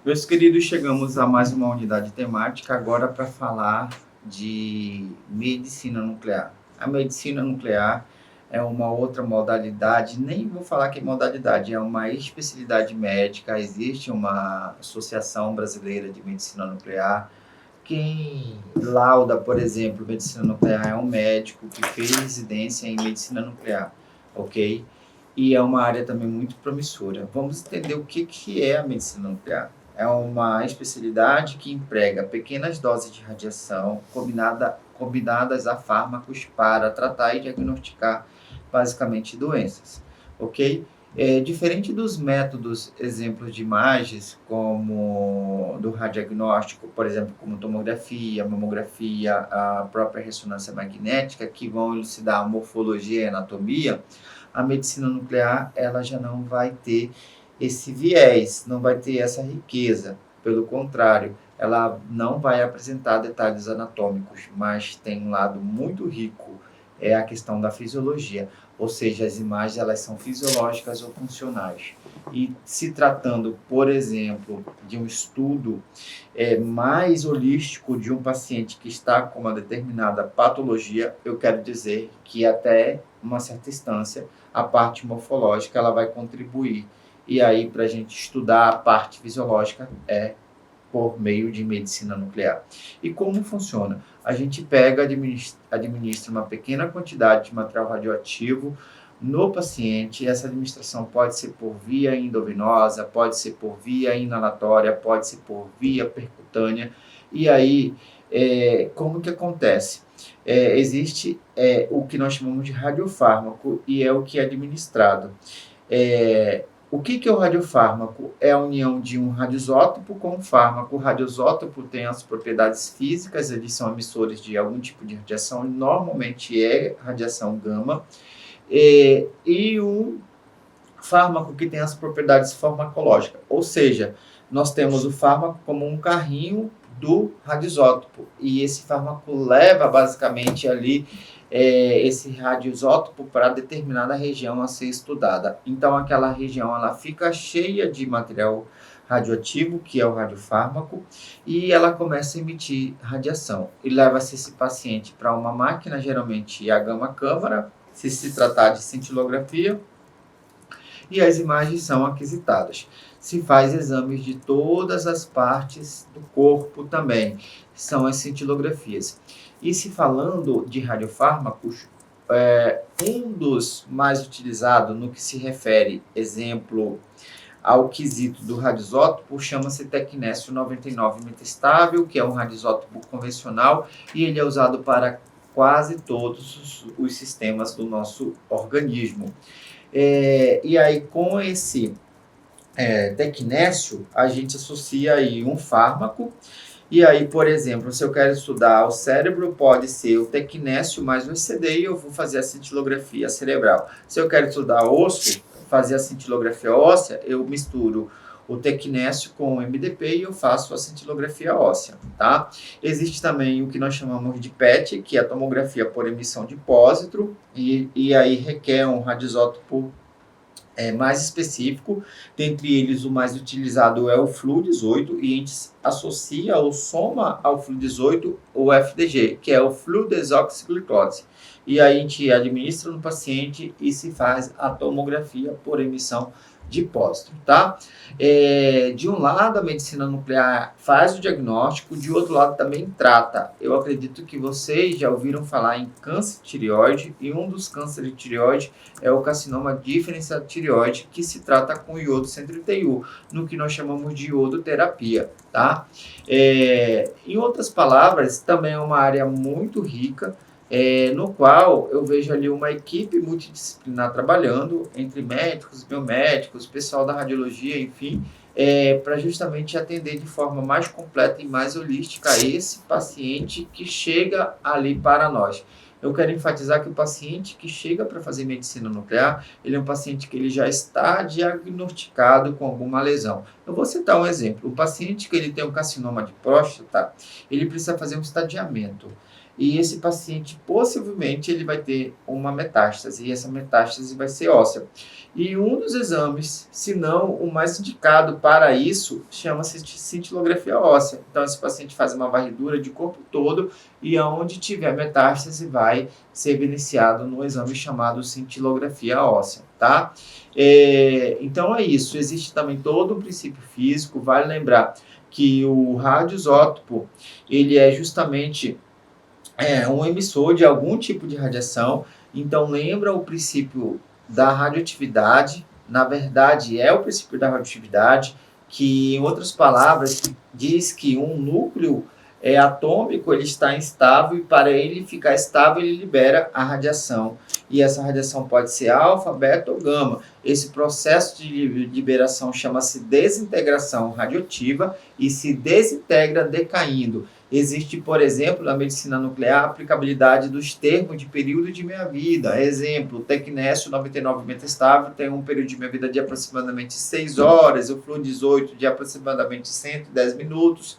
Meus queridos, chegamos a mais uma unidade temática, agora para falar de medicina nuclear. A medicina nuclear é uma outra modalidade, nem vou falar que é modalidade, é uma especialidade médica. Existe uma Associação Brasileira de Medicina Nuclear. Quem lauda, por exemplo, medicina nuclear é um médico que fez residência em medicina nuclear, ok? E é uma área também muito promissora. Vamos entender o que é a medicina nuclear. É uma especialidade que emprega pequenas doses de radiação combinadas a fármacos para tratar e diagnosticar basicamente doenças, ok? Diferente dos métodos, exemplos de imagens, como do radiagnóstico, por exemplo, como tomografia, mamografia, a própria ressonância magnética, que vão elucidar a morfologia e a anatomia, a medicina nuclear ela já não vai ter esse viés, não vai ter essa riqueza. Pelo contrário, ela não vai apresentar detalhes anatômicos, mas tem um lado muito rico, é a questão da fisiologia, ou seja, as imagens elas são fisiológicas ou funcionais. E se tratando, por exemplo, de um estudo mais holístico de um paciente que está com uma determinada patologia, eu quero dizer que até uma certa instância a parte morfológica ela vai contribuir. E aí, para a gente estudar a parte fisiológica, é por meio de medicina nuclear. E como funciona? A gente pega, administra uma pequena quantidade de material radioativo no paciente. Essa administração pode ser por via endovenosa, pode ser por via inalatória, pode ser por via percutânea. E aí, como que acontece? Existe o que nós chamamos de radiofármaco e é o que é administrado. O que é o radiofármaco? É a união de um radioisótopo com um fármaco. O radioisótopo tem as propriedades físicas, eles são emissores de algum tipo de radiação, e normalmente é radiação gama. E um fármaco que tem as propriedades farmacológicas, ou seja, nós temos o fármaco como um carrinho do radioisótopo, e esse fármaco leva basicamente ali esse radioisótopo para determinada região a ser estudada. Então aquela região ela fica cheia de material radioativo, que é o radiofármaco, e ela começa a emitir radiação. E leva-se esse paciente para uma máquina, geralmente a gama-câmara, se tratar de cintilografia, e as imagens são aquisitadas. Se faz exames de todas as partes do corpo também, são as cintilografias. E se falando de radiofármacos, um dos mais utilizados no que se refere, exemplo, ao quesito do radioisótopo, chama-se tecnésio 99 metastável, que é um radioisótopo convencional, e ele é usado para quase todos os sistemas do nosso organismo. E aí, com esse tecnésio, a gente associa aí um fármaco. E aí, por exemplo, se eu quero estudar o cérebro, pode ser o tecnésio mais o ECD e eu vou fazer a cintilografia cerebral. Se eu quero estudar osso, fazer a cintilografia óssea, eu misturo o tecnésio com o MDP e eu faço a cintilografia óssea, tá? Existe também o que nós chamamos de PET, que é a tomografia por emissão de pósitro, e aí requer um radioisótopo mais específico. Dentre eles, o mais utilizado é o Flu-18, e a gente associa ou soma ao Flu-18 o FDG, que é o fludesoxiglicose. E aí a gente administra no paciente e se faz a tomografia por emissão de pósitro, tá? De um lado, a medicina nuclear faz o diagnóstico, de outro lado também trata. Eu acredito que vocês já ouviram falar em câncer de tireoide, e um dos cânceres de tireoide é o carcinoma diferenciado de tireoide, que se trata com iodo 131, no que nós chamamos de iodoterapia, tá? Em outras palavras, também é uma área muito rica, no qual eu vejo ali uma equipe multidisciplinar trabalhando, entre médicos, biomédicos, pessoal da radiologia, enfim, para justamente atender de forma mais completa e mais holística esse paciente que chega ali para nós. Eu quero enfatizar que o paciente que chega para fazer medicina nuclear, ele é um paciente que ele já está diagnosticado com alguma lesão. Eu vou citar um exemplo. O paciente que ele tem um carcinoma de próstata, ele precisa fazer um estadiamento. e esse paciente possivelmente ele vai ter uma metástase, e essa metástase vai ser óssea. E um dos exames, se não o mais indicado para isso, chama-se cintilografia óssea. Então, esse paciente faz uma varredura de corpo todo e aonde tiver metástase vai ser evidenciado no exame chamado cintilografia óssea, tá? Então, é isso. Existe também todo um princípio físico. Vale lembrar que o radioisótopo, ele é justamente um emissor de algum tipo de radiação. Então, lembra o princípio da radioatividade. Na verdade, é o princípio da radioatividade, que, em outras palavras, diz que um núcleo atômico ele está instável e para ele ficar estável ele libera a radiação. E essa radiação pode ser alfa, beta ou gama. Esse processo de liberação chama-se desintegração radioativa e se desintegra decaindo. Existe, por exemplo, na medicina nuclear, a aplicabilidade dos termos de período de meia-vida. Exemplo, o tecnésio 99 metastável tem um período de meia-vida de aproximadamente 6 horas, o fluor 18 de aproximadamente 110 minutos.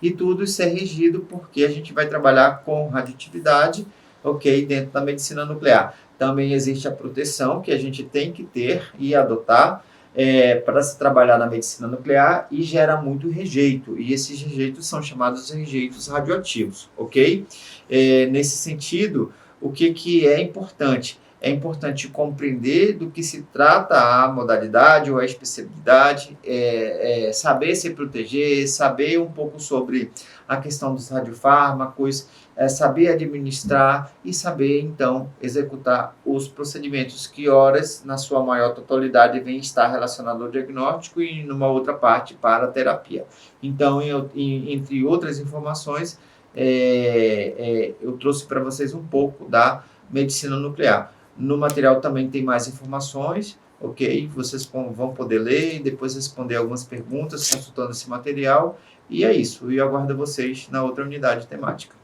E tudo isso é regido porque a gente vai trabalhar com radioatividade, ok, dentro da medicina nuclear. Também existe a proteção que a gente tem que ter e adotar para se trabalhar na medicina nuclear e gera muito rejeito. E esses rejeitos são chamados rejeitos radioativos, ok? Nesse sentido, o que é importante? É importante compreender do que se trata a modalidade ou a especialidade, saber se proteger, saber um pouco sobre a questão dos radiofármacos, saber administrar e saber, então, executar os procedimentos que, horas, na sua maior totalidade, vem estar relacionado ao diagnóstico e, numa outra parte, para a terapia. Então, entre outras informações, eu trouxe para vocês um pouco da medicina nuclear. No material também tem mais informações, ok? Vocês vão poder ler e depois responder algumas perguntas consultando esse material. E é isso. Eu aguardo vocês na outra unidade temática.